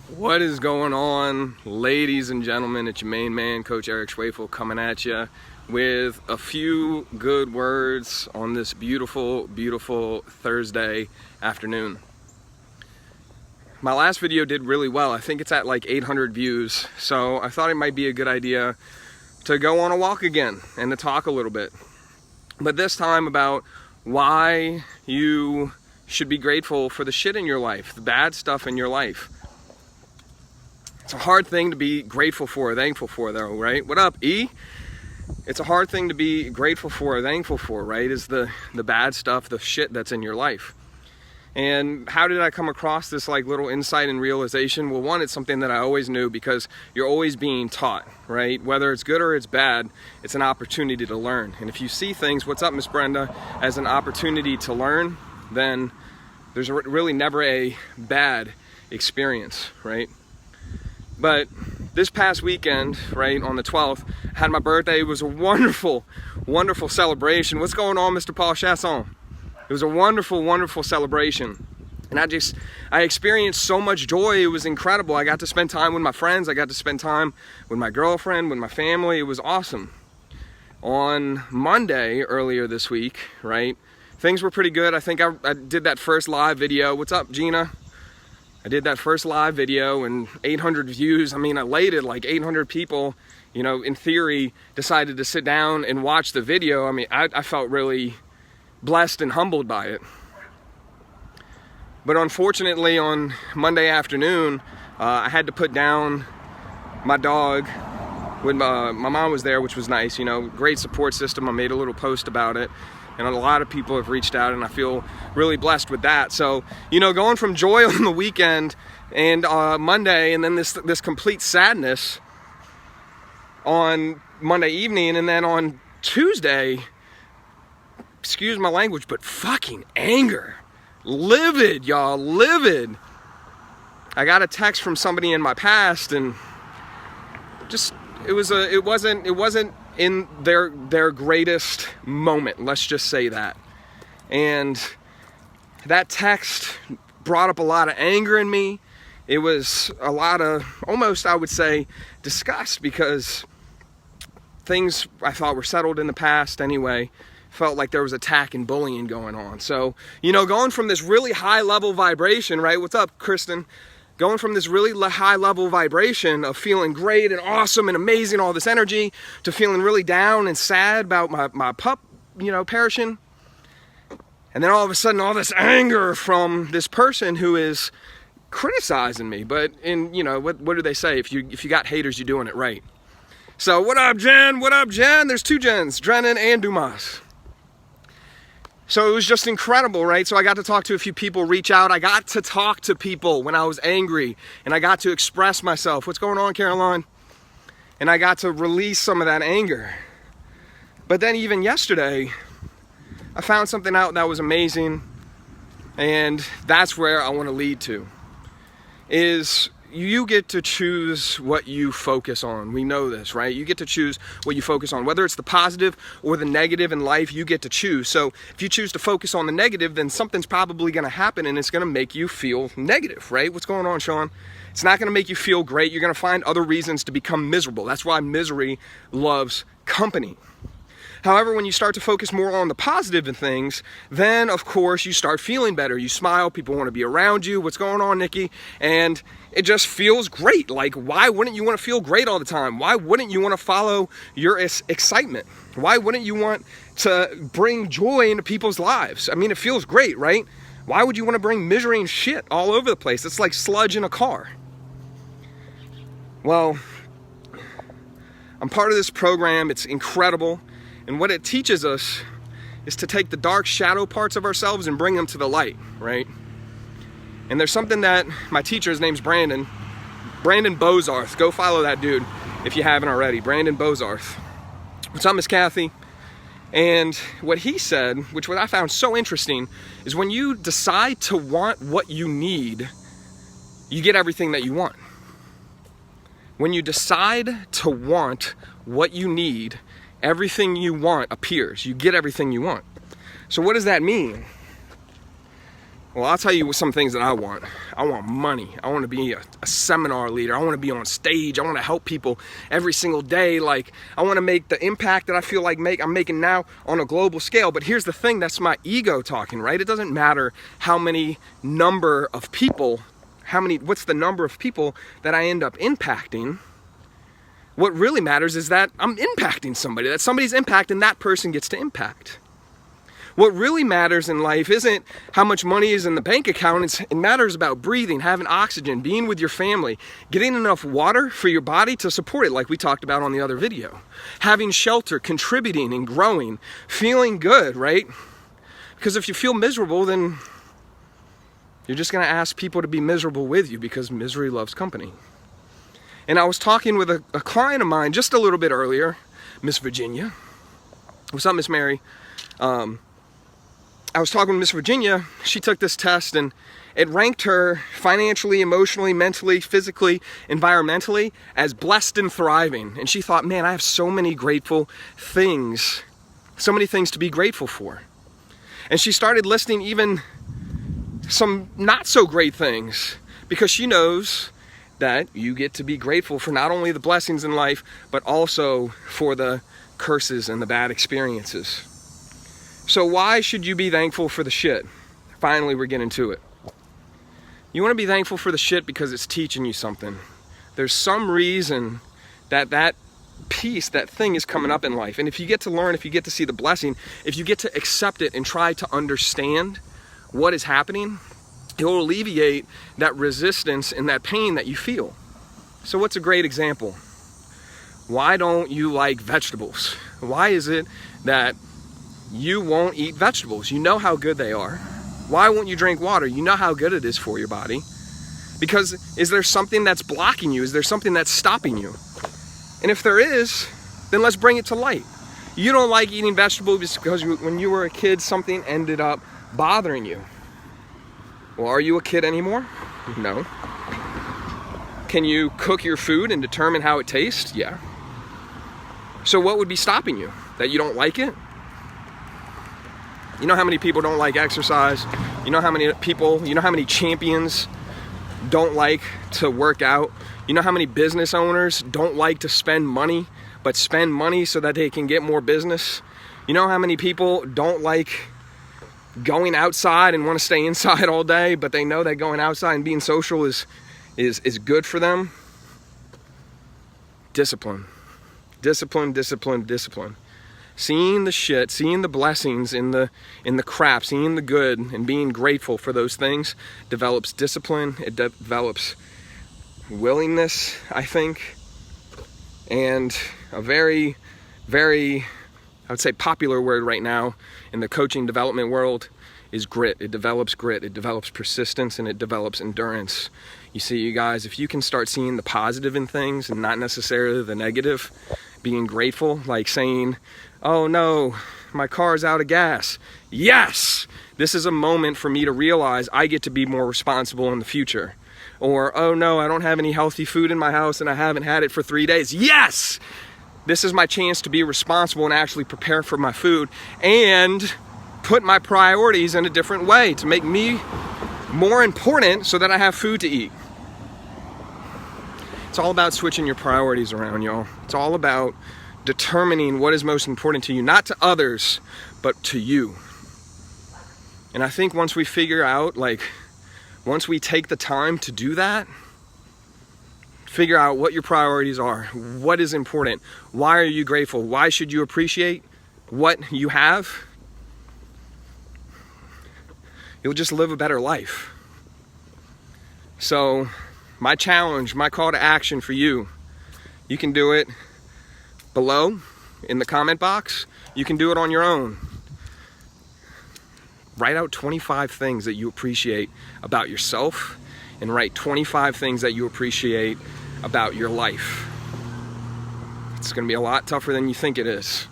What is going on, ladies and gentlemen? It's your main man, Coach Eric Schwefel, coming at you with a few good words on this beautiful, beautiful Thursday afternoon. My last video did really well. I think it's at like 800 views, so I thought it might be a good idea to go on a walk again and to talk a little bit. But this time about why you should be grateful for the shit in your life, the bad stuff in your life. It's a hard thing to be grateful for or thankful for, though, right? What up, E? It's a hard thing to be grateful for or thankful for, right? Is the bad stuff, the shit that's in your life. And how did I come across this like little insight and realization? Well, one, it's something that I always knew because you're always being taught, right? Whether it's good or it's bad, it's an opportunity to learn. And if you see things, what's up, Miss Brenda, as an opportunity to learn, then there's really never a bad experience, right? But this past weekend, right, on the 12th, I had my birthday. It was a wonderful, wonderful celebration. What's going on, Mr. Paul Chasson? It was a wonderful, wonderful celebration. And I experienced so much joy. It was incredible. I got to spend time with my friends. I got to spend time with my girlfriend, with my family. It was awesome. On Monday, earlier this week, right, things were pretty good. I think I did that first live video. What's up, Gina? I did that first live video and 800 views. I mean, elated, like 800 people, you know, in theory, decided to sit down and watch the video. I mean, I felt really blessed and humbled by it. But unfortunately, on Monday afternoon, I had to put down my dog. When my mom was there, which was nice, you know, great support system. I made a little post about it. And a lot of people have reached out, and I feel really blessed with that. So, you know, going from joy on the weekend and Monday, and then this complete sadness on Monday evening, and then on Tuesday, excuse my language, but fucking anger. Livid, y'all, livid. I got a text from somebody in my past, and just, it wasn't in their greatest moment, let's just say that. And that text brought up a lot of anger in me. It was a lot of, almost I would say, disgust, because things I thought were settled in the past anyway. Felt like there was attack and bullying going on. So, you know, going from this really high level vibration, right? What's up, Kristen? Going from this really high level vibration of feeling great and awesome and amazing, all this energy, to feeling really down and sad about my pup, you know, perishing. And then all of a sudden, all this anger from this person who is criticizing me. But you know, what do they say? If you got haters, you're doing it right. So what up, Jen? What up, Jen? There's two Jens, Drennan and Dumas. So it was just incredible, right? So I got to talk to a few people, reach out. I got to talk to people when I was angry, and I got to express myself. What's going on, Caroline? And I got to release some of that anger. But then even yesterday, I found something out that was amazing, and that's where I want to lead to, is you get to choose what you focus on. We know this, right? You get to choose what you focus on. Whether it's the positive or the negative in life, you get to choose. So if you choose to focus on the negative, then something's probably going to happen, and it's going to make you feel negative, right? What's going on, Sean? It's not going to make you feel great. You're going to find other reasons to become miserable. That's why misery loves company. However, when you start to focus more on the positive in things, then of course you start feeling better. You smile, people want to be around you. What's going on, Nikki? And it just feels great. Like, why wouldn't you want to feel great all the time? Why wouldn't you want to follow your excitement? Why wouldn't you want to bring joy into people's lives? I mean, it feels great, right? Why would you want to bring misery and shit all over the place? It's like sludge in a car. Well, I'm part of this program. It's incredible. And what it teaches us is to take the dark shadow parts of ourselves and bring them to the light, right? And there's something that my teacher, his name's Brandon Bozarth. Go follow that dude if you haven't already. Brandon Bozarth. What's up, Miss Kathy? And what he said, which what I found so interesting, is when you decide to want what you need, you get everything that you want. When you decide to want what you need, everything you want appears. You get everything you want. So what does that mean? Well, I'll tell you some things that I want. I want money. I want to be a seminar leader. I want to be on stage. I want to help people every single day. Like, I want to make the impact that I feel like I'm making now on a global scale. But here's the thing, that's my ego talking, right? It doesn't matter how many number of people, what's the number of people that I end up impacting. What really matters is that I'm impacting somebody, that somebody's impact and that person gets to impact. What really matters in life isn't how much money is in the bank account. It matters about breathing, having oxygen, being with your family, getting enough water for your body to support it, like we talked about on the other video. Having shelter, contributing and growing, feeling good, right? Because if you feel miserable, then you're just going to ask people to be miserable with you, because misery loves company. And I was talking with a client of mine just a little bit earlier, Miss Virginia. What's up, Miss Mary? I was talking to Miss Virginia. She took this test and it ranked her financially, emotionally, mentally, physically, environmentally as blessed and thriving. And she thought, man, I have so many grateful things, so many things to be grateful for. And she started listing even some not so great things, because she knows that you get to be grateful for not only the blessings in life, but also for the curses and the bad experiences. So why should you be thankful for the shit? Finally, we're getting to it. You want to be thankful for the shit because it's teaching you something. There's some reason that piece, that thing is coming up in life. And if you get to learn, if you get to see the blessing, if you get to accept it and try to understand what is happening, it will alleviate that resistance and that pain that you feel. So what's a great example? Why don't you like vegetables? Why is it that you won't eat vegetables? You know how good they are. Why won't you drink water? You know how good it is for your body. Because is there something that's blocking you? Is there something that's stopping you? And if there is, then let's bring it to light. You don't like eating vegetables because when you were a kid, something ended up bothering you. Well, are you a kid anymore? No. Can you cook your food and determine how it tastes? Yeah. So what would be stopping you? That you don't like it? You know how many people don't like exercise? You know how many champions don't like to work out? You know how many business owners don't like to spend money, but spend money so that they can get more business? You know how many people don't like going outside and want to stay inside all day, but they know that going outside and being social is good for them? Discipline. Discipline, discipline, discipline. Seeing the shit, seeing the blessings in the crap, seeing the good and being grateful for those things develops discipline. It develops willingness, I think. And a very, very, I would say, popular word right now in the coaching development world is grit. It develops grit, it develops persistence, and it develops endurance. You see, you guys, if you can start seeing the positive in things and not necessarily the negative, being grateful, like saying, oh no, my car's out of gas. Yes, this is a moment for me to realize I get to be more responsible in the future. Or, oh no, I don't have any healthy food in my house and I haven't had it for 3 days. Yes, this is my chance to be responsible and actually prepare for my food and put my priorities in a different way to make me more important so that I have food to eat. It's all about switching your priorities around, y'all. It's all about determining what is most important to you, not to others, but to you. And I think once we figure out, once we take the time to do that, figure out what your priorities are, what is important, why are you grateful, why should you appreciate what you have, you'll just live a better life. So, my challenge, my call to action for you, you can do it below in the comment box. You can do it on your own. Write out 25 things that you appreciate about yourself and write 25 things that you appreciate about your life. It's going to be a lot tougher than you think it is.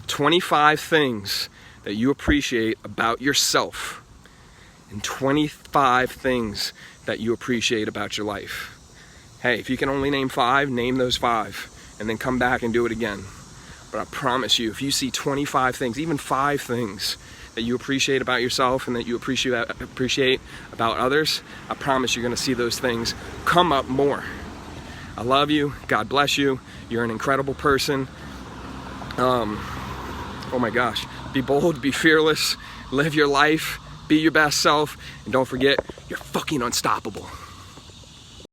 25 things that you appreciate about yourself and 25 things that you appreciate about your life. Hey, if you can only name 5, name those 5 and then come back and do it again. But I promise you, if you see 25 things, even 5 things that you appreciate about yourself and that you appreciate about others, I promise you're gonna see those things come up more. I love you. God bless you. You're an incredible person. Oh my gosh. Be bold, be fearless, live your life, be your best self, and don't forget, you're fucking unstoppable.